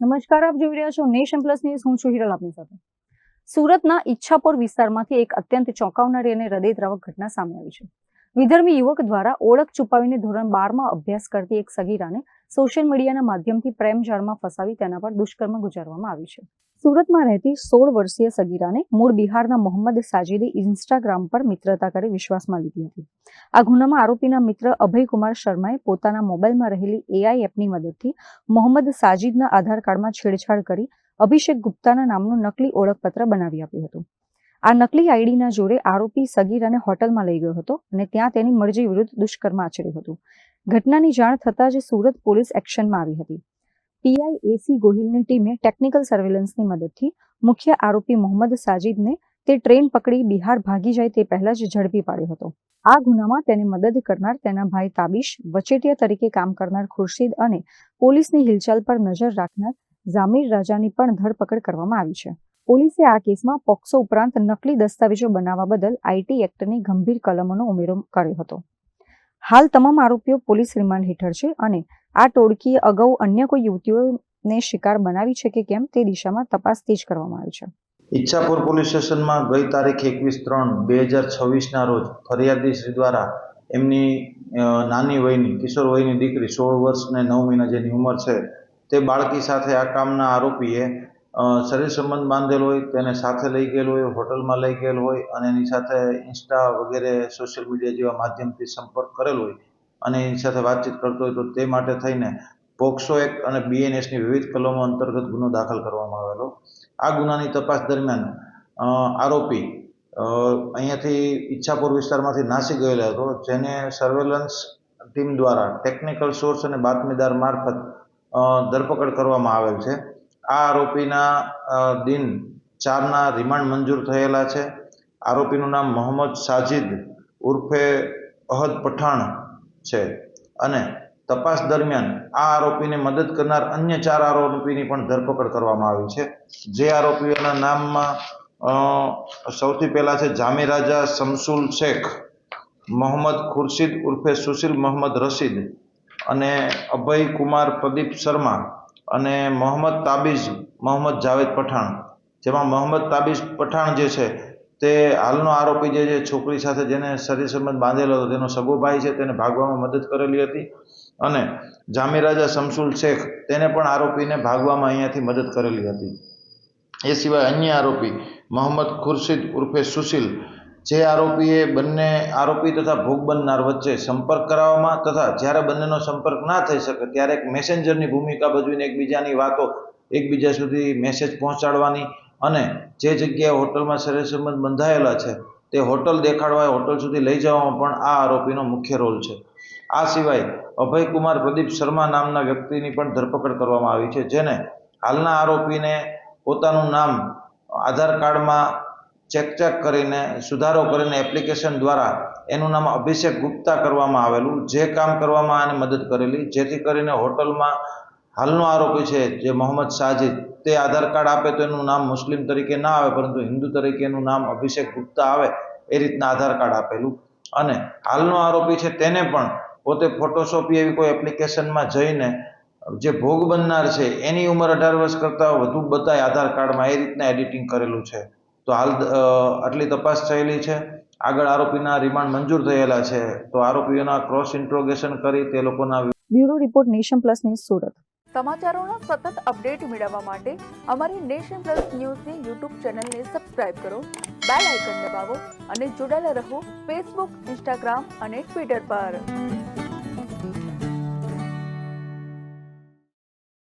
નમસ્કાર, આપ જોઈ રહ્યા છો નેશન પ્લસ ન્યૂઝ. હું છું હિરલ આપની સાથે. સુરતના ઈચ્છાપોર વિસ્તારમાંથી એક અત્યંત ચોંકાવનારી અને હૃદયદ્રાવક ઘટના સામે આવી છે. વિધર્મી યુવક દ્વારા ઓળખ છુપાવીને ધોરણ 12માં અભ્યાસ કરતી એક સગીરાને સોશિયલ મીડિયાના માધ્યમથી પ્રેમજાળમાં ફસાવી તેના પર દુષ્કર્મ ગુજારવામાં આવ્યું છે. સુરતમાં રહેતી 16 વર્ષીય સગીરાને મૂળ બિહારના મોહમ્મદ સાજિદે ઇન્સ્ટાગ્રામ પર મિત્રતા કરી વિશ્વાસમાં લીધી હતી. આ ગુનામાં આરોપીના મિત્ર અભયકુમાર શર્માએ પોતાના મોબાઈલમાં રહેલી એઆઈ એપની મદદથી મોહમ્મદ સાજિદના આધાર કાર્ડમાં છેડછાડ કરી અભિષેક ગુપ્તાના નામનું નકલી ઓળખપત્ર બનાવી આપ્યું હતું. આ નકલી આઈડીના જોડે આરોપી સગીરાને હોટલમાં લઈ ગયો હતો અને ત્યાં તેની મરજી વિરુદ્ધ દુષ્કર્મ આચર્યું હતું. ઘટનાની જાણ થતાં જ સુરત પોલીસ એક્શનમાં આવી હતી. પીઆઈ એસી ગોહિલની ટીમે ટેકનિકલ સર્વેલન્સની મદદથી મુખ્ય આરોપી મોહમ્મદ સાજિદને તે ટ્રેન પકડી બિહાર ભાગી જાય તે પહેલા જ ઝડપી પાડ્યો હતો. આ ગુનામાં તેને મદદ કરનાર તેના ભાઈ તાબીશ, વચેટિયા તરીકે કામ કરનાર ખુરશીદ અને પોલીસની હિલચાલ પર નજર રાખનાર ઝામીર રાજાની પણ ધરપકડ કરવામાં આવી છે. પોલીસે આ કેસમાં પોક્સો ઉપરાંત નકલી દસ્તાવેજો બનાવવા બદલ આઈટી એક્ટની ગંભીર કલમોનો ઉમેરો કર્યો હતો. હાલ તમામ આરોપીઓ પોલીસ રિમાન્ડ હેઠળ છે અને આ ટોળકીએ અગાઉ અન્ય કોઈ યુવતીઓને શિકાર બનાવી છે કે કેમ તે દિશામાં તપાસ તેજ કરવામાં આવી છે. ઈચ્છાપુર પોલીસ સ્ટેશનમાં ગઈ તારીખ 21/3/2026ના રોજ ફરિયાદી શ્રી દ્વારા એમની નાની વયની કિશોર વયની દીકરી 16 વર્ષ ને 9 મહિના જેની ઉંમર છે તે બાળકી સાથે આ કામના આરોપીએ શરીર સંબંધ બાંધેલ હોય, તેને સાથે લઈ ગયેલ હોય, હોટલમાં લઈ ગયેલ હોય અને એની સાથે ઇન્સ્ટા વગેરે સોશિયલ મીડિયા જેવા માધ્યમથી સંપર્ક કરેલ હોય અને એની સાથે વાતચીત કરતો હોય તો તે માટે થઈને પોક્સો એક્ટ અને બીએનએસની વિવિધ કલમો અંતર્ગત ગુનો દાખલ કરવામાં આવેલો. આ ગુનાની તપાસ દરમિયાન આરોપી અહીંયાથી ઈચ્છાપુર વિસ્તારમાંથી નાસી ગયેલો હતો, જેને સર્વેલન્સ ટીમ દ્વારા ટેકનિકલ સોર્સ અને બાતમીદાર મારફત ધરપકડ કરવામાં આવેલ છે. આ આરોપીના દિન 4ના રિમાન્ડ મંજૂર થયેલા છે. આરોપીનું નામ મોહમ્મદ સાજિદ ઉર્ફે અહદ પઠાણ છે અને તપાસ દરમિયાન આ આરોપીને મદદ કરનાર અન્ય 4 આરોપીની પણ ધરપકડ કરવામાં આવી છે. જે આરોપીઓના નામમાં સૌથી પહેલા છે ઝામીર રાજા શમસુલ શેખ, મોહમ્મદ ખુરશીદ ઉર્ફે સુશીલ મોહમ્મદ રશીદ અને અભય કુમાર પ્રદીપ શર્મા અને મોહમ્મદ તાબીઝ મોહમ્મદ જાવેદ પઠાણ. જેમાં મોહમ્મદ તાબીઝ પઠાણ જે છે તે હાલનો આરોપી જે છે છોકરી સાથે જેને શરીર સંબંધ બાંધેલો હતો તેનો સગો ભાઈ છે, તેને ભાગવામાં મદદ કરેલી હતી અને ઝામીર રાજા શમસુલ શેખ તેને પણ આરોપીને ભાગવામાં અહીંયાથી મદદ કરેલી હતી. એ સિવાય અન્ય આરોપી મોહમ્મદ ખુરશીદ ઉર્ફે સુશીલ, જે આરોપીએ બંને આરોપી તથા ભોગ બનનાર વચ્ચે સંપર્ક કરાવવામાં તથા જ્યારે બંનેનો સંપર્ક ના થઈ શકે ત્યારે એક મેસેન્જરની ભૂમિકા ભજવીને એકબીજાની વાતો એકબીજા સુધી મેસેજ પહોંચાડવાની અને જે જગ્યાએ હોટલમાં શરીર સંબંધ બંધાયેલા છે તે હોટલ દેખાડવા હોટલ સુધી લઈ જવામાં પણ આ આરોપીનો મુખ્ય રોલ છે. આ સિવાય અભયકુમાર પ્રદીપ શર્મા નામના વ્યક્તિની પણ ધરપકડ કરવામાં આવી છે, જેને હાલના આરોપીને પોતાનું નામ આધાર કાર્ડમાં ચેક કરીને સુધારો કરીને એપ્લિકેશન દ્વારા એનું નામ અભિષેક ગુપ્તા કરવામાં આવેલું, જે કામ કરવામાં આને મદદ કરેલી, જેથી કરીને હોટલમાં હાલનો આરોપી છે જે મોહમ્મદ સાજિદ તે આધાર કાર્ડ આપે તો એનું નામ મુસ્લિમ તરીકે ના આવે પરંતુ હિન્દુ તરીકે એનું નામ અભિષેક ગુપ્તા આવે એ રીતના આધાર કાર્ડ આપેલું. અને હાલનો આરોપી છે તેને પણ પોતે ફોટોશોપી એવી કોઈ એપ્લિકેશનમાં જઈને જે ભોગ બનનાર છે એની ઉંમર 18 વર્ષ કરતાં વધુ બતાય આધાર કાર્ડમાં એ રીતના એડિટિંગ કરેલું છે. તો હાલ આટલી તપાસ થયેલી છે. આગળ આરોપીના રિમાન્ડ મંજૂર થયેલા છે તો આરોપીઓના ક્રોસ ઇન્ટ્રોગેશન કરી તે લોકોના. Bureau report, Nation Plus News, Surat. સમાચારોના સતત અપડેટ મેળવવા માટે અમારી નેશન પ્લસ ન્યૂઝની યુટ્યુબ ચેનલને સબસ્ક્રાઇબ કરો, બેલ આઇકન દબાવો અને જોડાયેલા રહો ફેસબુક, ઇન્સ્ટાગ્રામ અને ટ્વિટર પર.